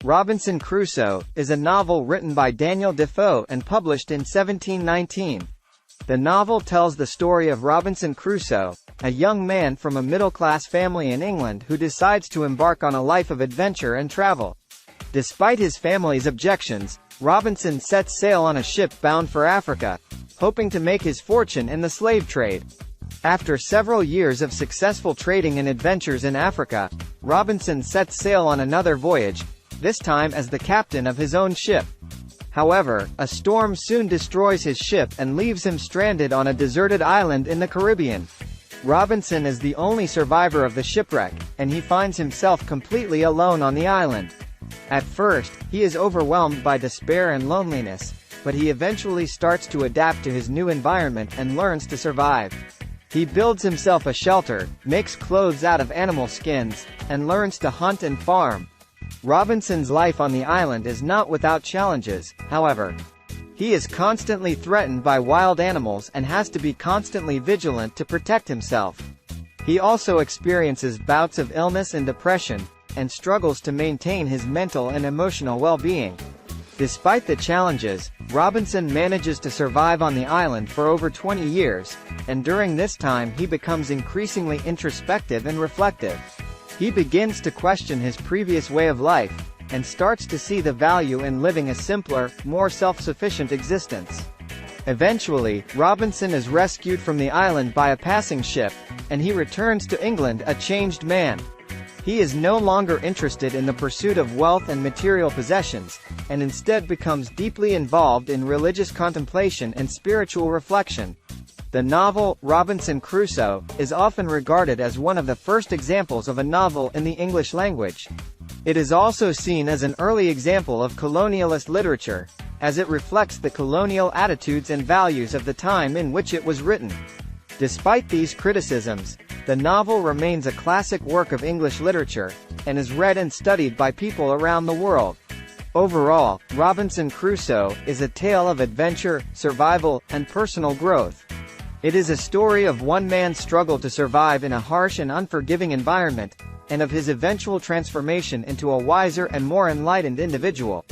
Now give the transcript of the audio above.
Robinson Crusoe, is a novel written by Deniel Defoe and published in 1719. The novel tells the story of Robinson Crusoe, a young man from a middle-class family in England who decides to embark on a life of adventure and travel. Despite his family's objections, Robinson sets sail on a ship bound for Africa, hoping to make his fortune in the slave trade. After several years of successful trading and adventures in Africa, Robinson sets sail on another voyage, this time as the captain of his own ship. However, a storm soon destroys his ship and leaves him stranded on a deserted island in the Caribbean. Robinson is the only survivor of the shipwreck, and he finds himself completely alone on the island. At first, he is overwhelmed by despair and loneliness, but he eventually starts to adapt to his new environment and learns to survive. He builds himself a shelter, makes clothes out of animal skins, and learns to hunt and farm. Robinson's life on the island is not without challenges, however. He is constantly threatened by wild animals and has to be constantly vigilant to protect himself. He also experiences bouts of illness and depression, and struggles to maintain his mental and emotional well-being. Despite the challenges, Robinson manages to survive on the island for over 20 years, and during this time he becomes increasingly introspective and reflective. He begins to question his previous way of life, and starts to see the value in living a simpler, more self-sufficient existence. Eventually, Robinson is rescued from the island by a passing ship, and he returns to England a changed man. He is no longer interested in the pursuit of wealth and material possessions, and instead becomes deeply involved in religious contemplation and spiritual reflection. The novel, Robinson Crusoe, is often regarded as one of the first examples of a novel in the English language. It is also seen as an early example of colonialist literature, as it reflects the colonial attitudes and values of the time in which it was written. Despite these criticisms, the novel remains a classic work of English literature, and is read and studied by people around the world. Overall, Robinson Crusoe is a tale of adventure, survival, and personal growth. It is a story of one man's struggle to survive in a harsh and unforgiving environment, and of his eventual transformation into a wiser and more enlightened individual.